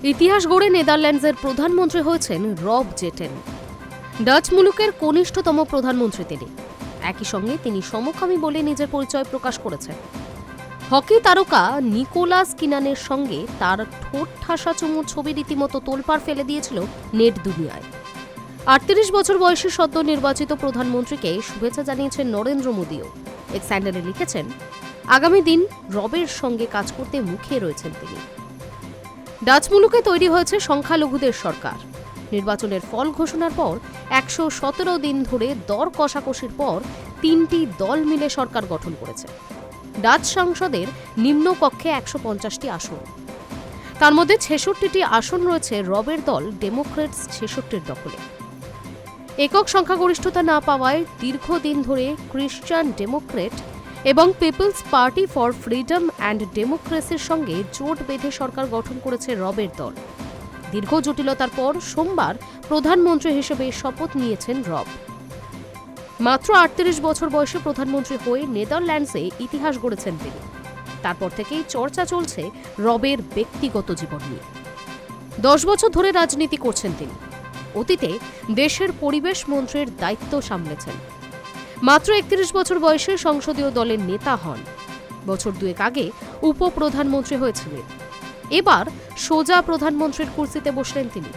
ইতিহাস গড়ে নেদারল্যান্ডসের প্রধানমন্ত্রী হয়েছেন রব জেটেন। ডাচ মুলুকের কনিষ্ঠতম প্রধানমন্ত্রী তিনি। একই সঙ্গে তিনি সমকামী বলে নিজের পরিচয় প্রকাশ করেছেন। হকি তারকা নিকোলাস কিনানের সঙ্গে তার ঠোঁট ঠাসা চুমুর ছবি রীতিমতো তোলপাড় ফেলে দিয়েছিল নেট দুনিয়ায়। ৩৮ বছর বয়সী সদ্য নির্বাচিত প্রধানমন্ত্রীকে শুভেচ্ছা জানিয়েছেন নরেন্দ্র মোদীও। এক্স হ্যান্ডেলে লিখেছেন, আগামী দিন রবের সঙ্গে কাজ করতে মুখিয়ে রয়েছেন তিনি। ডাচ মুলুকে তৈরি হয়েছে সংখ্যালঘুদের সরকার। নির্বাচনের ফল ঘোষণার পর ১১৭ দিন ধরে দর কষাকষির পর ৩টি দল মিলে সরকার গঠন করেছে। ডাচ সংসদের নিম্নকক্ষে ১৫০টি আসন, তার মধ্যে ৬৬টি আসন রয়েছে রবের দল ডেমোক্রেটস ৬৬র দখলে। একক সংখ্যাগরিষ্ঠতা না পাওয়ায় দীর্ঘদিন ধরে খ্রিস্টান ডেমোক্রেট এবং people's party for freedom and ডেমোক্রেসির সঙ্গে জোট বেঁধে সরকার গঠন করেছে রবের দল। দীর্ঘ জটিলতার পর সোমবার প্রধানমন্ত্রী হিসেবে শপথ নিয়েছেন রব। মাত্র ৩৮ বছর বয়সে প্রধানমন্ত্রী হয়ে নেদারল্যান্ডসে ইতিহাস গড়েছেন তিনি। তারপর থেকেই চর্চা চলছে রবের ব্যক্তিগত জীবন নিয়ে। ১০ বছর ধরে রাজনীতি করছেন তিনি। অতীতে দেশের পরিবেশ মন্ত্রীর দায়িত্ব সামলেছেন। মাত্র ৩১ বছর বয়সে সংসদীয় দলের নেতা হন। বছর দুয়েক আগে উপপ্রধানমন্ত্রী হয়েছিলেন। এবার সোজা প্রধানমন্ত্রীর কুর্সিতে বসলেন তিনি।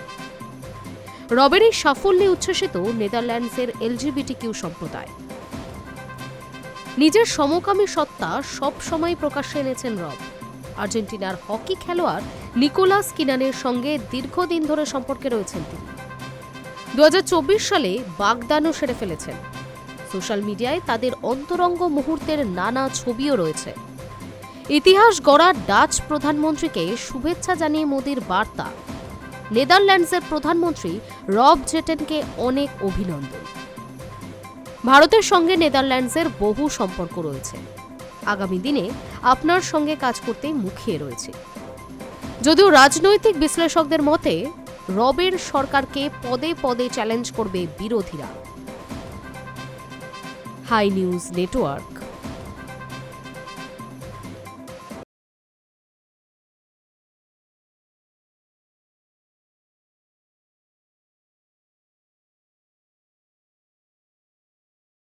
রবের এই সাফল্যে উচ্ছ্বসিত নেদারল্যান্ডসের এলজিবিটিকিউ সম্প্রদায়। নিজের সমকামী সত্তা সব সময় প্রকাশ্যে এনেছেন রব। আর্জেন্টিনার হকি খেলোয়াড় নিকোলাস কিনানের সঙ্গে দীর্ঘদিন ধরে সম্পর্কে রয়েছেন তিনি। ২০২৪ সালে বাগদানও সেরে ফেলেছেন। সোশ্যাল মিডিয়ায় তাদের অন্তরঙ্গ মুহূর্তের নানা ছবিও রয়েছে। ইতিহাস গড়া ডাচ প্রধানমন্ত্রীকে শুভেচ্ছা জানিয়ে মোদির বার্তা। নেদারল্যান্ডসের প্রধানমন্ত্রী রব জেটেনকে অনেক অভিনন্দন। ভারতের সঙ্গে নেদারল্যান্ডসের বহু সম্পর্ক রয়েছে। আগামী দিনে আপনার সঙ্গে কাজ করতে মুখিয়ে রয়েছে। যদিও রাজনৈতিক বিশ্লেষকদের মতে রবের সরকারকে পদে পদে চ্যালেঞ্জ করবে বিরোধীরা। High News network.